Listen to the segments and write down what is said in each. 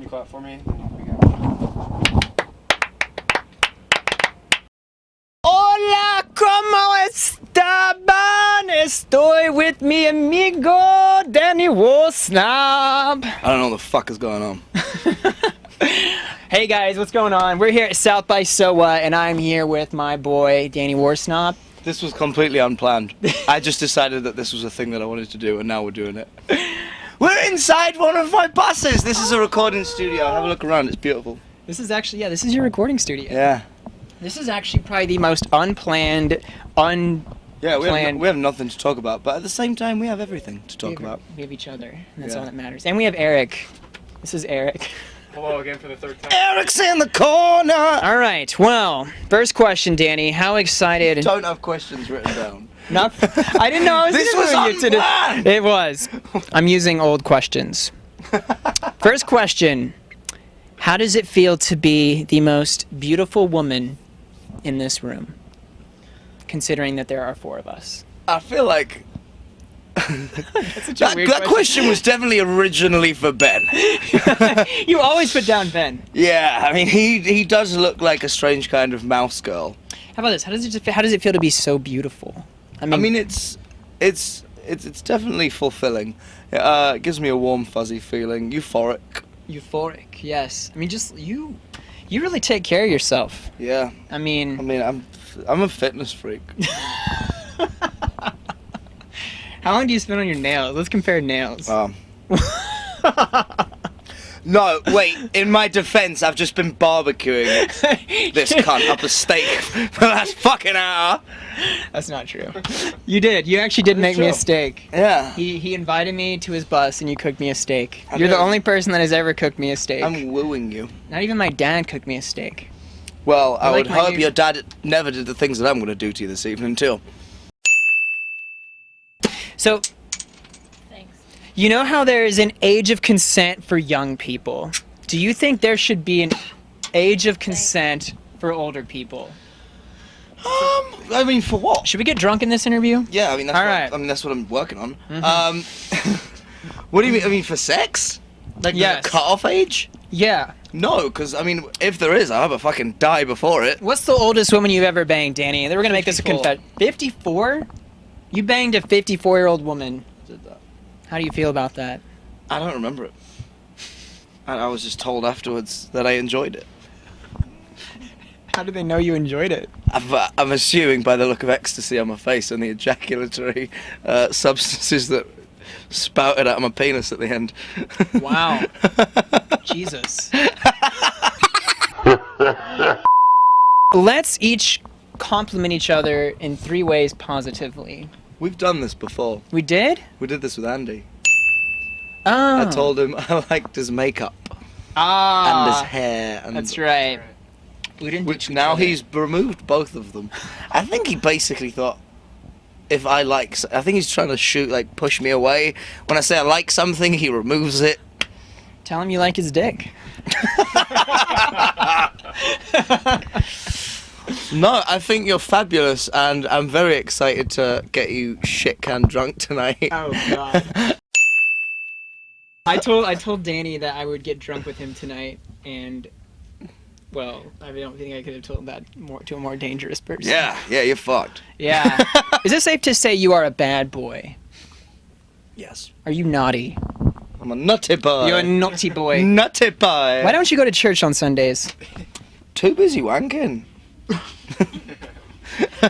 clap for me? Hola, ¿cómo estaban? Estoy with mi amigo Danny Worsnop. I don't know what the fuck is going on. Hey guys, what's going on? We're here at South by SOA, and I'm here with my boy Danny Worsnop. This was completely unplanned. I just decided that this was a thing that I wanted to do, and now we're doing it. We're inside one of my buses. This is a recording studio. Have a look around. It's beautiful. This is actually, this is your recording studio. Yeah. This is actually probably the most unplanned, Yeah, we have nothing to talk about, but at the same time, we have everything to talk about. We have each other. That's all that matters. And we have Eric. This is Eric. Hello again for the third time. Eric's in the corner! Alright, well, first question, Danny. How excited... Don't have questions written down. I didn't know I was This was interviewing you today. unplanned! It was. I'm using old questions. First question. How does it feel to be the most beautiful woman in this room? Considering that there are 4 of us. I feel like... that question was definitely originally for Ben. You always put down Ben. Yeah, I mean, he does look like a strange kind of mouse girl. How about this? How does it feel to be so beautiful? I mean it's definitely fulfilling. It gives me a warm, fuzzy feeling. Euphoric. Euphoric, yes. I mean, just you really take care of yourself. Yeah. I mean, I'm a fitness freak. How long do you spend on your nails? Let's compare nails. No, wait. In my defense, I've just been barbecuing this cunt up a steak for the last fucking hour. That's not true. You did. You actually did make me a steak. Yeah. He invited me to his bus and you cooked me a steak. You're the only person that has ever cooked me a steak. I'm wooing you. Not even my dad cooked me a steak. Well, I would like hope your dad never did the things that I'm going to do to you this evening, too. So, you know how there is an age of consent for young people? Do you think there should be an age of consent for older people? I mean, for what? Should we get drunk in this interview? Yeah, I mean, that's what I'm working on. What do you mean? I mean, for sex? Like, yes. The cut-off age? Yeah. No, because, I mean, if there is, I hope I fucking die before it. What's the oldest woman you've ever banged, Danny? They were going to make this a 54. confession. 54? You banged a 54-year-old woman. Did that. How do you feel about that? I don't remember it. I was just told afterwards that I enjoyed it. How do they know you enjoyed it? I'm assuming by the look of ecstasy on my face and the ejaculatory substances that spouted out of my penis at the end. Wow. Jesus. Let's each compliment each other in 3 ways positively. We've done this before. We did? We did this with Andy. Oh. I told him I liked his makeup Ah. and his hair. And That's right. We didn't. Which now he's removed both of them. I think he basically thought, I think he's trying to push me away. When I say I like something, he removes it. Tell him you like his dick. No, I think you're fabulous, and I'm very excited to get you shit-can drunk tonight. Oh God. I told Danny that I would get drunk with him tonight, and well, I don't think I could have told that to a more dangerous person. Yeah, you're fucked. Yeah. Is it safe to say you are a bad boy? Yes. Are you naughty? I'm a nutty boy. You're a naughty boy. Nutty boy. Why don't you go to church on Sundays? Too busy wanking.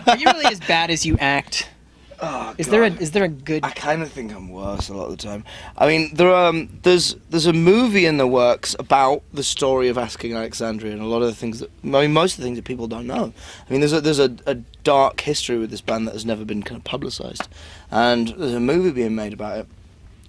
Are you really as bad as you act? Oh, Is God. there a good? I kind of think I'm worse a lot of the time. I mean, there's a movie in the works about the story of Asking Alexandria, and a lot of the things most of the things that people don't know. I mean, there's a dark history with this band that has never been kind of publicized, and there's a movie being made about it.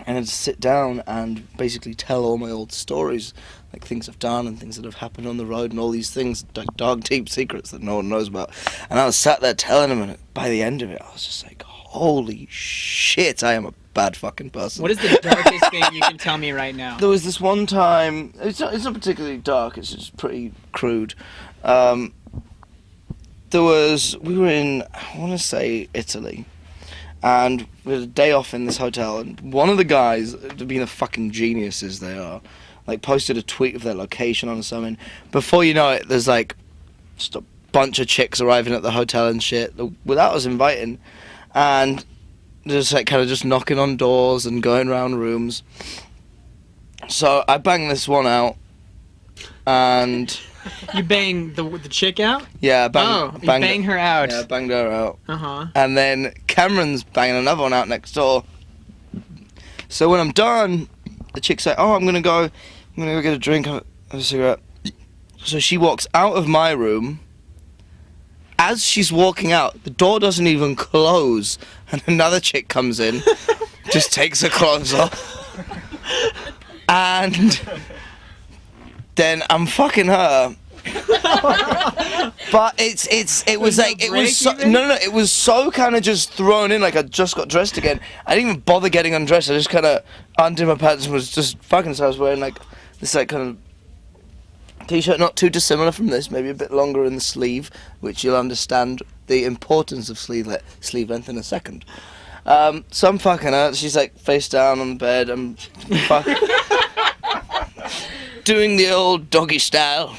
And I'd sit down and basically tell all my old stories, like things I've done and things that have happened on the road and all these things, like dark, deep secrets that no one knows about. And I was sat there telling them, and by the end of it, I was just like, holy shit, I am a bad fucking person. What is the darkest thing you can tell me right now? There was this one time, it's not particularly dark, it's just pretty crude. We were in, I want to say, Italy. And we had a day off in this hotel, and one of the guys, being the fucking geniuses they are, like posted a tweet of their location on something. Before you know it, there's like just a bunch of chicks arriving at the hotel and shit without us inviting, and just like kind of just knocking on doors and going around rooms. So I banged this one out, and You bang the chick out? yeah, You bang her out. Yeah, banged her out. Uh-huh. And then Cameron's banging another one out next door. So when I'm done, the chick's like, "Oh, I'm gonna go get a drink, have a cigarette." So she walks out of my room. As she's walking out, the door doesn't even close, and another chick comes in, just takes her clothes off, and then I'm fucking her. But it was like it was so, no it was so kind of just thrown in, like I just got dressed again. I didn't even bother getting undressed. I just kind of undid my pants and was just fucking. So I was wearing like this like kind of t-shirt, not too dissimilar from this, maybe a bit longer in the sleeve, which you'll understand the importance of sleeve length in a second. So I'm fucking her. She's like face down on the bed. I'm doing the old doggy style.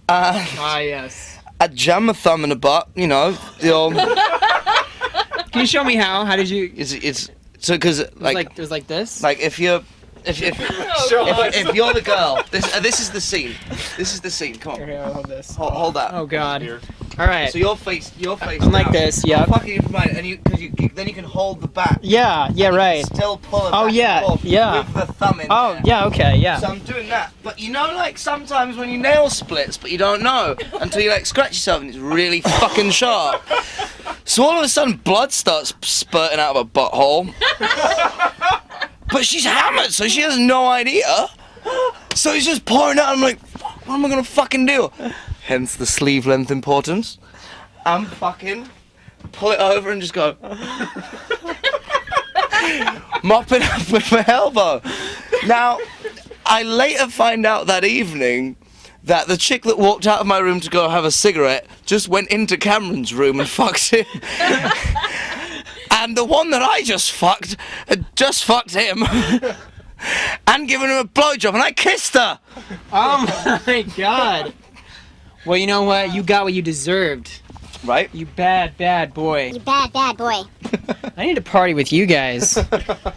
Yes. I jam my thumb in the butt, you know, the old. Can you show me how? How did you? It's so because It was like this. like if you're if you're the girl, this is the scene. This is the scene. Come on, Here, I'll hold this. hold that. Oh God. Here. All right. So your face. I'm like down. this. Yeah. Fucking in mind, and then you can hold the back. Yeah. Yeah. Right. Still pull it Oh, back yeah, and forth yeah. with the thumb in Oh there. yeah. Okay. Yeah. So I'm doing that, but you know, like sometimes when your nail splits, but you don't know until you like scratch yourself and it's really fucking sharp. So all of a sudden, blood starts spurting out of her butthole. But she's hammered, so she has no idea. So he's just pouring out. I'm like, fuck, what am I gonna fucking do? Hence the sleeve length importance. I'm fucking pull it over and just go. Mop it up with my elbow. Now, I later find out that evening that the chick that walked out of my room to go have a cigarette just went into Cameron's room and fucked him. And the one that I just fucked had just fucked him and given him a blowjob, and I kissed her. Oh my God. Well, you know what? You got what you deserved. Right? You bad boy. You bad boy. I need to party with you guys.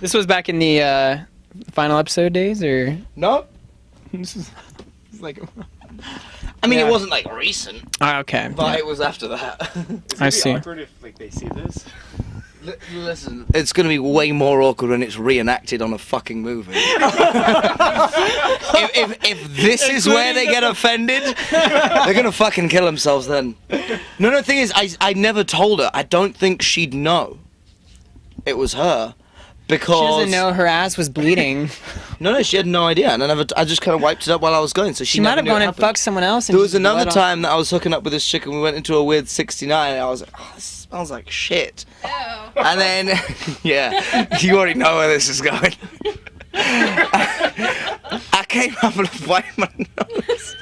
This was back in the final episode days, or No? this is like. I mean, Yeah. it wasn't like recent, Okay. but it was after that. It's I gonna be see. awkward if like they see this. Listen, it's going to be way more awkward when it's reenacted on a fucking movie. if this is where they get offended, they're going to fucking kill themselves then. No, the thing is, I never told her. I don't think she'd know it was her. Because She doesn't know her ass was bleeding. No, she had no idea, and I just kind of wiped it up while I was going. So She never might have knew gone it and happened. fucked someone else. And There was just another bled on- time that I was hooking up with this chick, and we went into a weird 69, and I was like, "Oh, this smells like shit." And then, yeah, you already know where this is going. I came up and wiped my nose.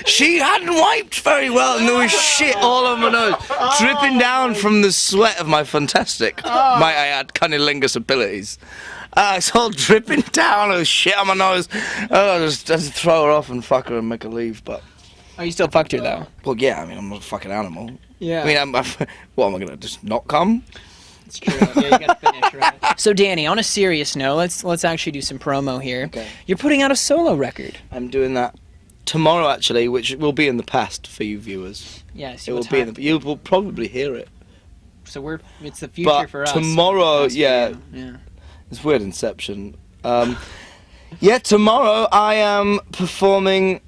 She hadn't wiped very well, and there was shit all over my nose, dripping down from the sweat of my fantastic, might I add, cunnilingus abilities. It's all dripping down, there was shit on my nose. I just throw her off and fuck her and make her leave, but... Oh, you still fucked her though. Well, yeah, I mean, I'm not a fucking animal. Yeah. I mean, what, am I gonna just not come? It's true. Yeah, you gotta finish, right? So, Danny, on a serious note, let's actually do some promo here. Okay. You're putting out a solo record. I'm doing that tomorrow, actually, which will be in the past for you viewers. Yes. It will be in the... You will probably hear it. So it's the future But for us. tomorrow, Past for yeah. you. Yeah. It's weird Inception. Yeah, tomorrow I am performing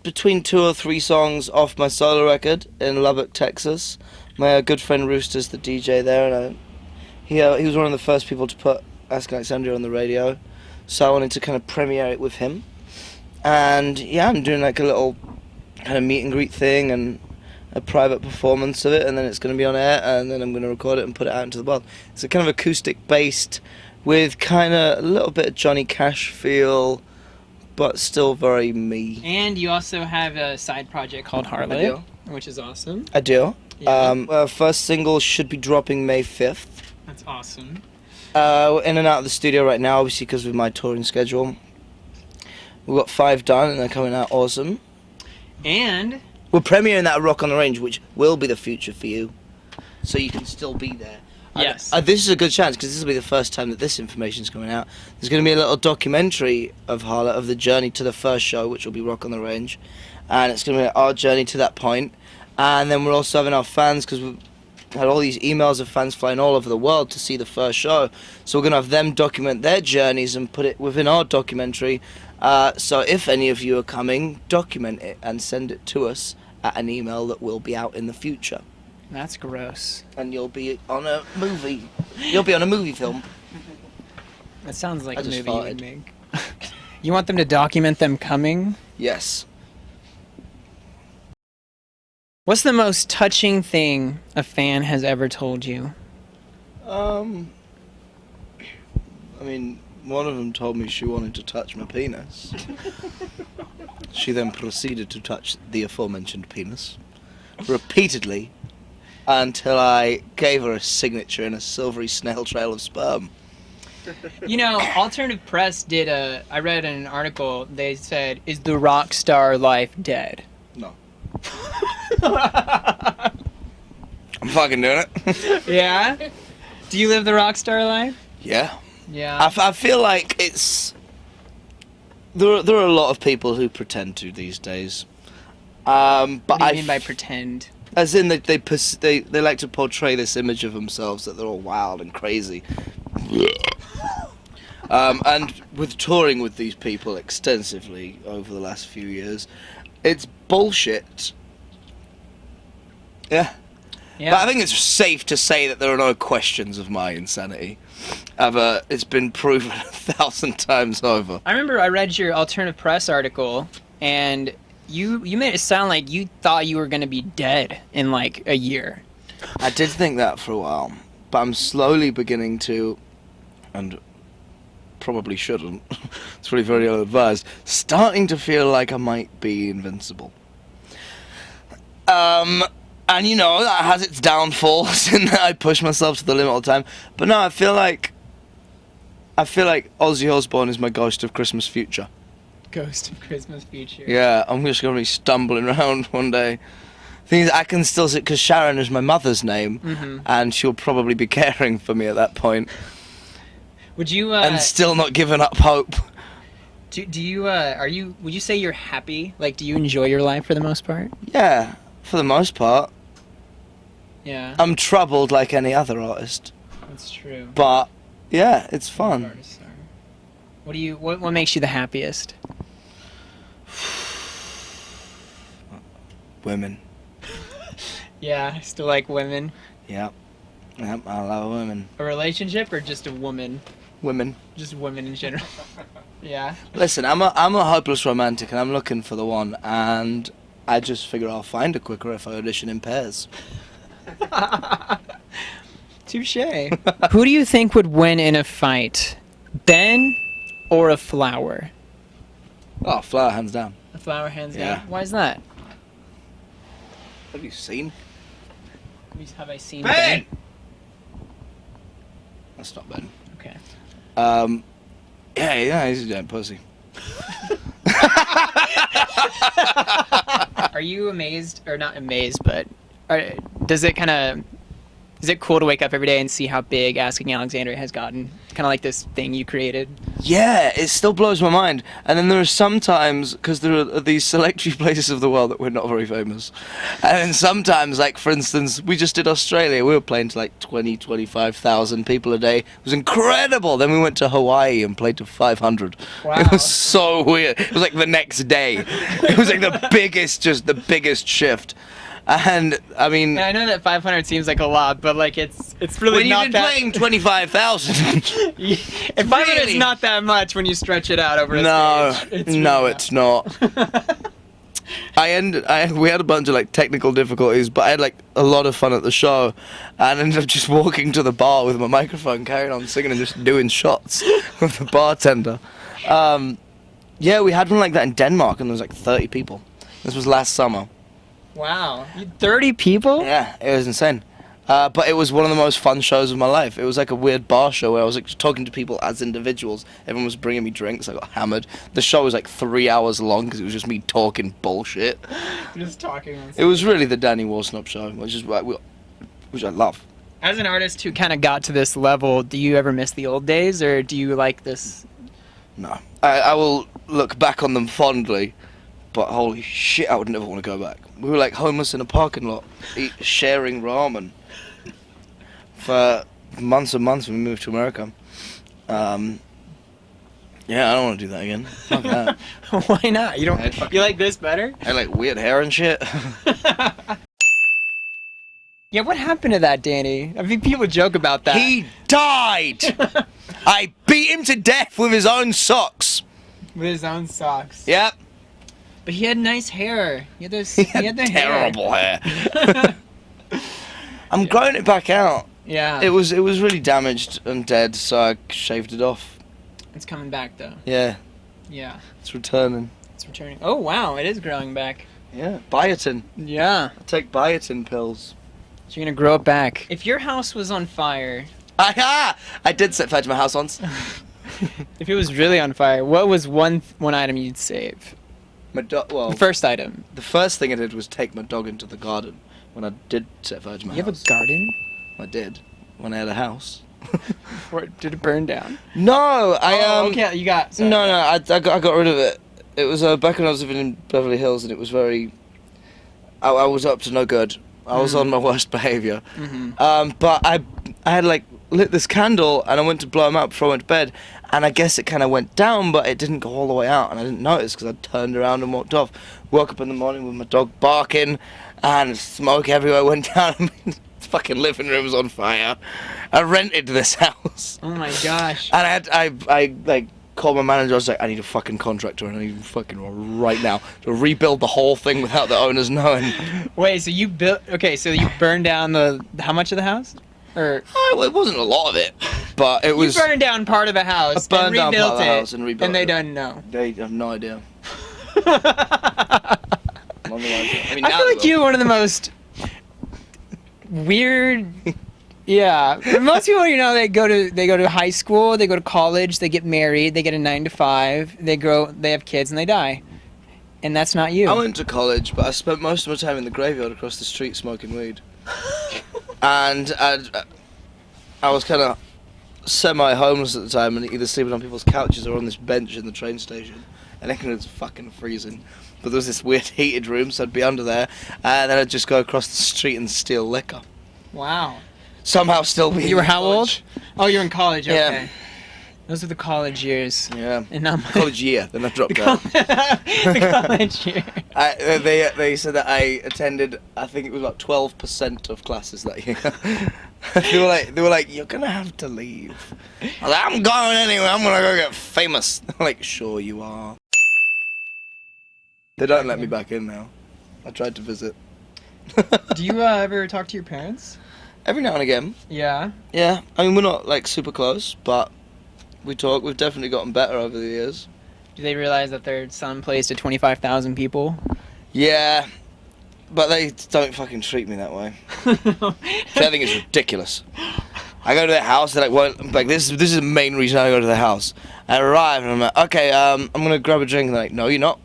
between 2 or 3 songs off my solo record in Lubbock, Texas. My good friend Rooster's the DJ there, and he was one of the first people to put Ask Alexandria on the radio, so I wanted to kind of premiere it with him. And yeah, I'm doing like a little kind of meet and greet thing and a private performance of it, and then it's going to be on air, and then I'm going to record it and put it out into the world. It's a kind of acoustic based with kind of a little bit of Johnny Cash feel, but still very me. And you also have a side project called Harlot, I do. which is awesome. I do. Yeah. Our first single should be dropping May 5th. That's awesome. In and out of the studio right now, obviously because of my touring schedule. We've got 5 done, and they're coming out awesome. And We're premiering that at Rock on the Range, which will be the future for you, so you can still be there. yes. This is a good chance, because this will be the first time that this information's coming out. There's going to be a little documentary of Harlow, of the journey to the first show, which will be Rock on the Range, and it's going to be our journey to that point. And then we're also having our fans, because we've had all these emails of fans flying all over the world to see the first show, so we're going to have them document their journeys and put it within our documentary. So if any of you are coming, document it and send it to us at an email that will be out in the future. That's gross. And you'll be on a movie. You'll be on a movie film. That sounds like I a just movie you would farted. make. You want them to document them coming? Yes. What's the most touching thing a fan has ever told you? I mean, one of them told me she wanted to touch my penis. She then proceeded to touch the aforementioned penis repeatedly until I gave her a signature in a silvery snail trail of sperm. You know, Alternative Press did I read in an article, they said, is the rock star life dead? No. I'm fucking doing it. Yeah? Do you live the rock star life? Yeah. Yeah. I feel like it's... There are a lot of people who pretend to these days. But What do you mean by pretend? As in, they like to portray this image of themselves that they're all wild and crazy. And with touring with these people extensively over the last few years, it's bullshit. Yeah. Yeah. But I think it's safe to say that there are no questions of my insanity. It's been proven 1,000 times over. I remember I read your Alternative Press article, and you made it sound like you thought you were going to be dead in like a year. I did think that for a while, but I'm slowly beginning to, and probably shouldn't, it's probably very ill-advised, starting to feel like I might be invincible. And you know, that has its downfalls in that I push myself to the limit all the time. But no, I feel like Ozzy Osbourne is my ghost of Christmas future. Ghost of Christmas Future. Yeah, I'm just going to be stumbling around one day. Thing is, I can still see, because Sharon is my mother's name, and she'll probably be caring for me at that point, Would you and still not giving up hope. do you would you say you're happy? Like, do you enjoy your life for the most part? Yeah, for the most part. Yeah. I'm troubled like any other artist, That's true. but yeah, it's fun. Artists are. What makes you the happiest? Women. Yeah, I still like women. Yep, I love women. A relationship or just a woman? Women. Just women in general. Yeah. Listen, I'm a hopeless romantic, and I'm looking for the one, and I just figure I'll find her quicker if I audition in pairs. Touche. Who do you think would win in a fight? Ben or a flower? Oh, flower hands down. A flower, hands Yeah. down. Why is that? Have you seen? Have I seen Ben! That's not Ben. Okay. Yeah, he's a giant pussy. Are you amazed, or not amazed, but is it cool to wake up every day and see how big Asking Alexandria has gotten? Kind of like this thing you created. Yeah, it still blows my mind. And then there are sometimes, because there are these select few places of the world that we're not very famous. And then sometimes, like for instance, we just did Australia. We were playing to like 25,000 people a day. It was incredible. Then we went to Hawaii and played to 500. Wow. It was so weird. It was like the next day. It was like the biggest shift. And I mean, And I know that 500 seems like a lot, but like it's really when you've not been that. playing 25,000. If 500 is Really? not that much when you stretch it out over a No, stage. It's no, really it's not. We had a bunch of like technical difficulties, but I had like a lot of fun at the show, and ended up just walking to the bar with my microphone, carrying on singing and just doing shots with the bartender. Yeah, we had one like that in Denmark, and there was like 30 people. This was last summer. Wow. 30 people? Yeah, it was insane. But it was one of the most fun shows of my life. It was like a weird bar show where I was like talking to people as individuals. Everyone was bringing me drinks. I got hammered. The show was like 3 hours long because it was just me talking bullshit. Just talking. It was really the Danny Worsnop show, which I love. As an artist who kind of got to this level, do you ever miss the old days, or do you like this? No, I will look back on them fondly, but holy shit, I would never want to go back. We were like homeless in a parking lot, sharing ramen for months and months when we moved to America. Yeah, I don't want to do that again. Fuck that. Why not? You like this better? I like weird hair and shit. Yeah, what happened to that, Danny? I mean, people joke about that. He died! I beat him to death with his own socks. With his own socks. Yep. But he had nice hair. He had the terrible hair. I'm growing it back out. Yeah. It was really damaged and dead, so I shaved it off. It's coming back though. Yeah. Yeah. It's returning. It's returning. Oh wow, it is growing back. Yeah. Biotin. Yeah. I take biotin pills. So you're gonna grow it back. If your house was on fire. I did set fire to my house once. If it was really on fire, what was one item you'd save? Well, The first item. the first thing I did was take my dog into the garden when I did set fire to my You house. have a garden? I did. When I had a house. Or did it burn down? No, Okay, you got. Sorry. No, I got rid of it. It was back when I was living in Beverly Hills, and it was very. I was up to no good. I was on my worst behaviour. Mm-hmm. But I had like lit this candle, and I went to blow them out before I went to bed, and I guess it kind of went down, but it didn't go all the way out, and I didn't notice because I turned around and walked off. Woke up in the morning with my dog barking, and smoke everywhere went down. I mean, the fucking living room was on fire. I rented this house. Oh my gosh. And I like called my manager. I was like, I need a fucking contractor, and I need him fucking right now to rebuild the whole thing without the owners knowing. Wait, so you built? Okay, so you burned down how much of the house? Or Well, it wasn't a lot of it, but it was. you burned down part of a house I burned and down rebuilt part of the it, house and rebuilt and they it. don't know. They have no idea. I mean, I now feel they like will. you're one of the most weird. Yeah, most people, they go to high school, they go to college, they get married, they get a 9 to 5, they have kids, and they die. And that's not you. I went to college, but I spent most of my time in the graveyard across the street smoking weed. And I was kind of semi-homeless at the time, and either sleeping on people's couches or on this bench in the train station. And it was fucking freezing. But there was this weird heated room, so I'd be under there, and then I'd just go across the street and steal liquor. Wow. Somehow still be. You were how old? Oh, you're in college. Okay. Yeah. Those are the college years. Yeah. And now College year, then I dropped out. the college year. They said that I attended, I think it was about 12% of classes that year. they were like, you're gonna have to leave. I was like, I'm going anyway. I'm gonna go get famous. I'm like, sure you are. They don't let me back in now. I tried to visit. Do you ever talk to your parents? Every now and again. Yeah. Yeah. I mean, we're not like super close, but we talk. We've definitely gotten better over the years. Do they realize that their son plays to 25,000 people? Yeah. But they don't fucking treat me that way. Which I think is ridiculous. I go to their house, they're like, well, like this is the main reason I go to their house. I arrive and I'm like, okay, I'm gonna grab a drink, and they're like, no, you're not.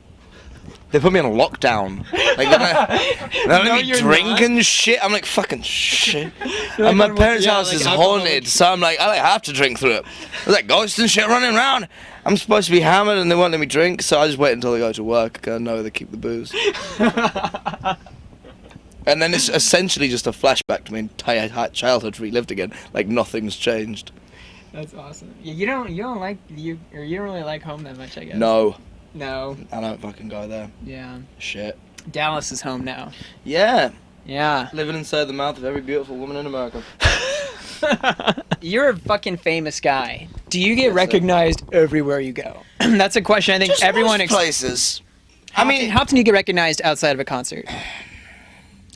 They put me on lockdown. Like, they don't let me drink and shit. I'm like, fucking shit. And my parents' house is haunted, so I'm like, I have to drink through it. There's like ghosts and shit running around. I'm supposed to be hammered and they won't let me drink, so I just wait until they go to work, because I know they keep the booze. And then it's essentially just a flashback to my entire childhood relived again, like nothing's changed. That's awesome. You don't really like home that much, I guess. No. No. I don't fucking go there. Yeah. Shit. Dallas is home now. Yeah. Yeah. Living inside the mouth of every beautiful woman in America. You're a fucking famous guy. Do you get recognized everywhere you go? That's a question I think Just everyone. most places. How often do you get recognized outside of a concert?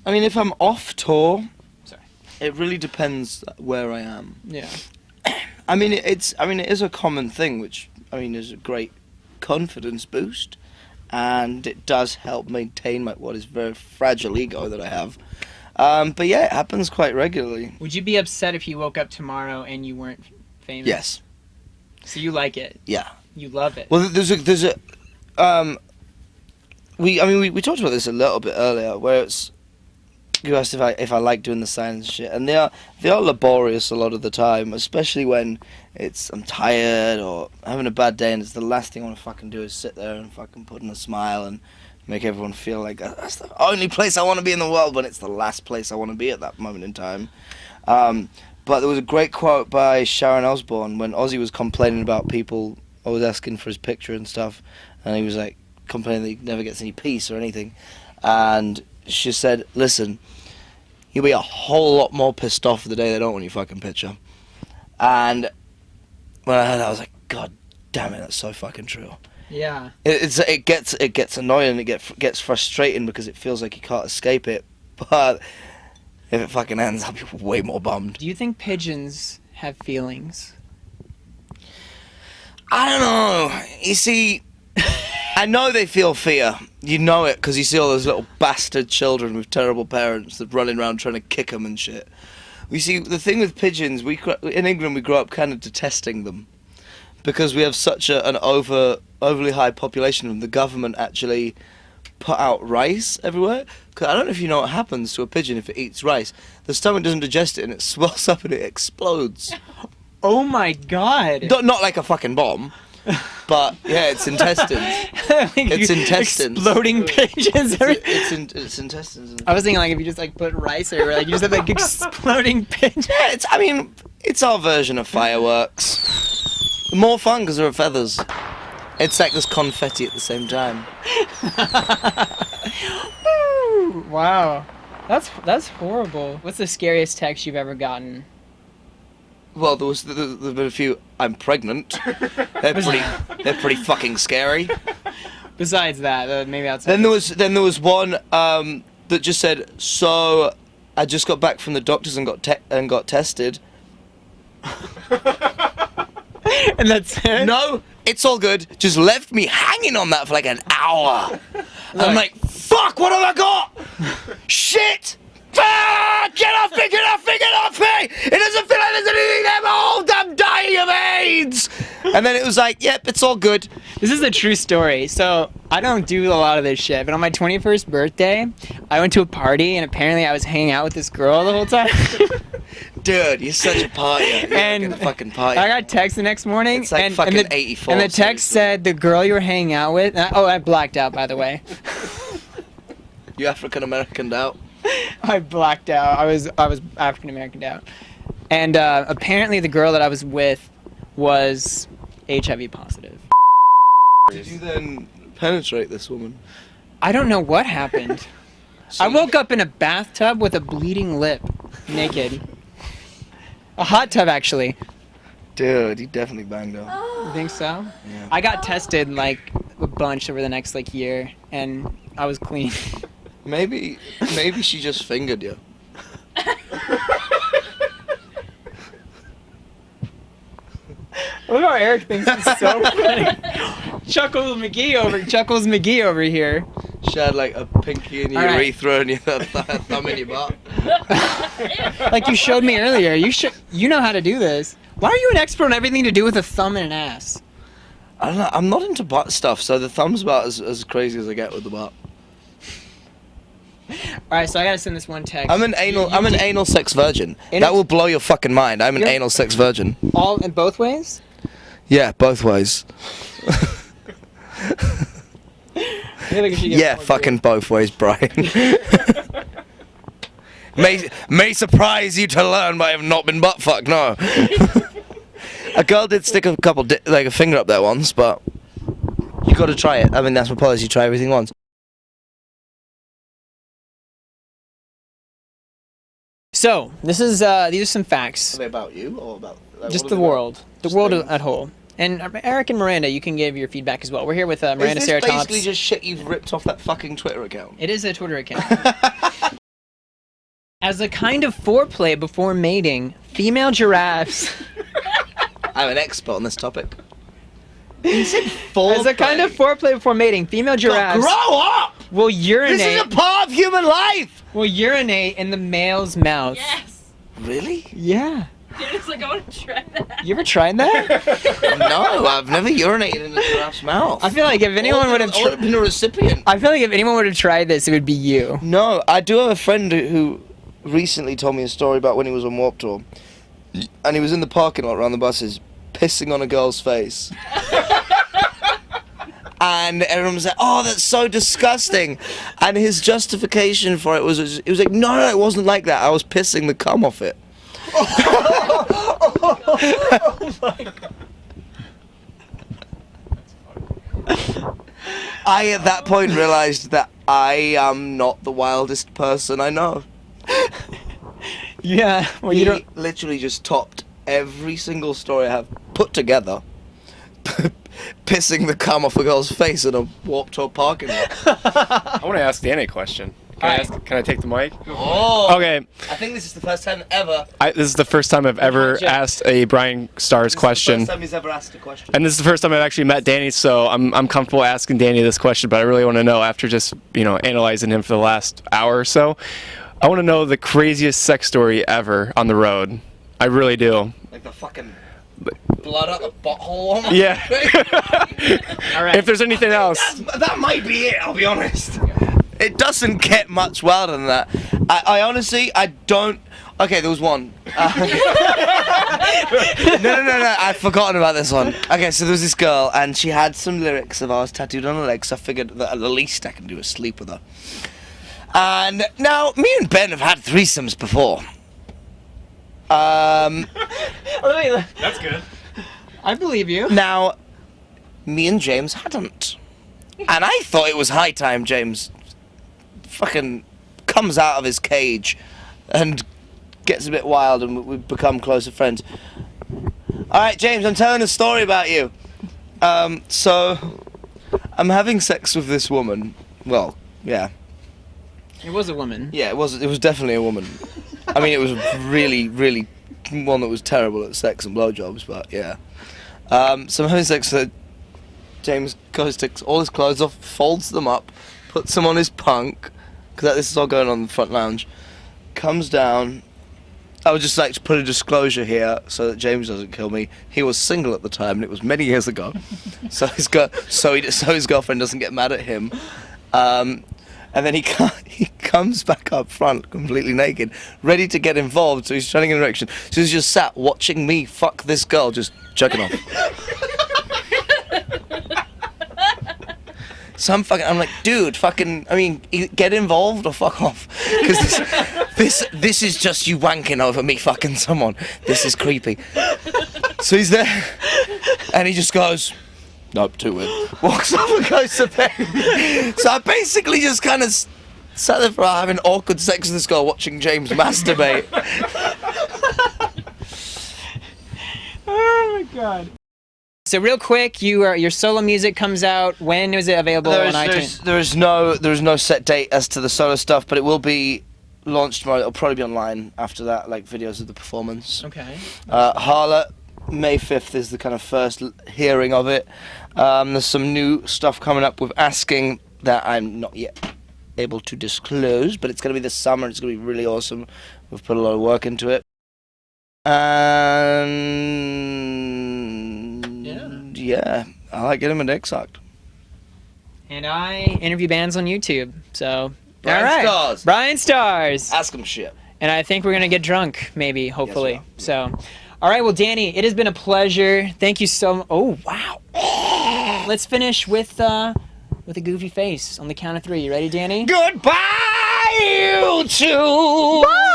I mean, if I'm off tour, Sorry. it really depends where I am. Yeah. I mean, it is a common thing, which is a great confidence boost, and it does help maintain what is very fragile ego that I have. But yeah, it happens quite regularly. Would you be upset if you woke up tomorrow and you weren't famous? Yes. So you like it? Yeah. You love it? Well, there's a we talked about this a little bit earlier, where it's you asked if I like doing the signs and shit, and they are laborious a lot of the time, especially when I'm tired or having a bad day, and it's the last thing I want to fucking do is sit there and fucking put on a smile and make everyone feel like that's the only place I want to be in the world, when it's the last place I want to be at that moment in time. But there was a great quote by Sharon Osbourne when Ozzy was complaining about people always asking for his picture and stuff, and he was like complaining that he never gets any peace or anything, and she said, listen, you'll be a whole lot more pissed off the day they don't want your fucking picture. And when I heard that, I was like, God damn it, that's so fucking true. Yeah. It gets annoying, it gets frustrating because it feels like you can't escape it, but if it fucking ends, I'll be way more bummed. Do you think pigeons have feelings? I don't know. You see, I know they feel fear. You know it because you see all those little bastard children with terrible parents that running around trying to kick them and shit. You see, the thing with pigeons, in England we grew up kind of detesting them because we have such an overly high population of them. The government actually put out rice everywhere. Cause I don't know if you know what happens to a pigeon if it eats rice. The stomach doesn't digest it and it swells up and it explodes. Oh my god! Not like a fucking bomb. But yeah, it's intestines. It's intestines. Exploding pigeons. It's intestines. I was thinking like if you just like put rice or like you just have like exploding pigeons. Yeah, it's our version of fireworks. More fun because there are feathers. It's like there's confetti at the same time. Wow, that's horrible. What's the scariest text you've ever gotten? Well, there's been a few. I'm pregnant. They're pretty fucking scary. Besides that, maybe outside. Then there was one that just said, "So, I just got back from the doctors and got tested." And that's it? No, it's all good. Just left me hanging on that for like an hour. I'm like, fuck, what have I got? Shit! Ah, get off me! It doesn't feel like there's anything there, but I'm dying of AIDS! And then it was like, yep, it's all good. This is a true story. So I don't do a lot of this shit, but on my 21st birthday, I went to a party and apparently I was hanging out with this girl the whole time. Dude, you're such a partier. You're And like a fucking party. I got text the next morning. It's like and, fucking and the, 84. And the text said the girl you were hanging out with. I blacked out, by the way. You African Americaned out. I blacked out. I was African Americaned out. And apparently the girl that I was with was HIV positive. Did you then penetrate this woman? I don't know what happened. I woke up in a bathtub with a bleeding lip, naked. A hot tub, actually. Dude, you definitely banged her. You think so? Yeah. I got tested like a bunch over the next like year, and I was clean. Maybe she just fingered you. Look how Eric thinks it's so funny. Chuckles McGee over here. She had like a pinky in your urethra and a thumb in your butt. Like you showed me earlier. You know how to do this. Why are you an expert on everything to do with a thumb and an ass? I don't know. I'm not into butt stuff, so the thumb's about as crazy as I get with the butt. Alright, so I gotta send this one text. I'm an anal sex virgin. That will blow your fucking mind. I'm an anal sex virgin. All in both ways? Yeah, both ways. Yeah, fucking both ways, Brian. may surprise you to learn, but I have not been butt fucked. No. A girl did stick a finger up there once, but you got to try it. I mean, that's my policy. You try everything once. So these are some facts. Are they about you or about Just the world, the world at whole. And Eric and Miranda, you can give your feedback as well. We're here with Miranda Sarah Thompson. Is this basically just shit you've ripped off that fucking Twitter account? It is a Twitter account. As a kind of foreplay before mating, female giraffes. I'm an expert on this topic. You said As a kind of foreplay before mating, female giraffes. Grow up! will This urinate. is a part of human life! Will urinate in the male's mouth. Yes. Really? Yeah. Danny's like, I want to try that. You ever tried that? No, I've never urinated in a giraffe's mouth. I feel like if anyone would have. I would have been a recipient. I feel like if anyone would have tried this, it would be you. No, I do have a friend who recently told me a story about when he was on Warped Tour. And he was in the parking lot around the buses, pissing on a girl's face. And everyone was like, oh, that's so disgusting. And his justification for it was like, no, it wasn't like that. I was pissing the cum off it. Oh my god. I, at that point, realized that I am not the wildest person I know. Yeah. Well, you He don't. literally just topped every single story I have put together. Pissing the cum off a girl's face in a Warped Tour parking lot. I want to ask Danny a question. Can I take the mic? Oh. Okay. I think this is the first time ever. This is the first time I've ever asked a BryanStars question. This is the first time he's ever asked a question. And this is the first time I've actually met Danny, so I'm comfortable asking Danny this question, but I really want to know, after just, analyzing him for the last hour or so, I want to know the craziest sex story ever on the road. I really do. Like the fucking blood out the butthole on my Yeah. face. All right. If there's anything else. That might be it, I'll be honest. It doesn't get much wilder than that. I honestly, I don't... Okay, there was one. No, I've forgotten about this one. Okay, so there was this girl, and she had some lyrics of ours tattooed on her legs, so I figured that the least I can do is sleep with her. And now, me and Ben have had threesomes before. That's good. I believe you. Now, me and James hadn't. And I thought it was high time James fucking comes out of his cage and gets a bit wild and we've become closer friends. Alright, James, I'm telling a story about you. So, I'm having sex with this woman. Well, yeah. It was a woman. Yeah, it was definitely a woman. I mean, it was really, really one that was terrible at sex and blowjobs, but yeah. So I'm having sex with James goes, takes all his clothes off, folds them up, puts them on his punk, because this is all going on in the front lounge, comes down. I would just like to put a disclosure here so that James doesn't kill me. He was single at the time, and it was many years ago. So his girlfriend doesn't get mad at him. And then he comes back up front, completely naked, ready to get involved. So he's turning in an erection. So he's just sat watching me fuck this girl, just jerking off. So I'm like, dude, fucking, I mean, get involved or fuck off. Because this is just you wanking over me fucking someone. This is creepy. So he's there, and he just goes, nope, too weird. Walks off and goes to bed. So I basically just kind of sat there for having awkward sex with this girl, watching James masturbate. Oh my god. So real quick, your solo music comes out. When is it available on iTunes? There is no set date as to the solo stuff, but it will be launched tomorrow. It'll probably be online after that, like videos of the performance. Okay. Harlot, May 5th is the kind of first hearing of it. There's some new stuff coming up with Asking that I'm not yet able to disclose, but it's going to be this summer. It's going to be really awesome. We've put a lot of work into it. And yeah, I like getting my dick sucked. And I interview bands on YouTube. So BryanStars. BryanStars. Ask them shit. And I think we're gonna get drunk, maybe, hopefully. Yes, we So, all right. Well, Danny, it has been a pleasure. Thank you so much. Oh wow. Let's finish with a goofy face on the count of 3. You ready, Danny? Goodbye, you two. Bye.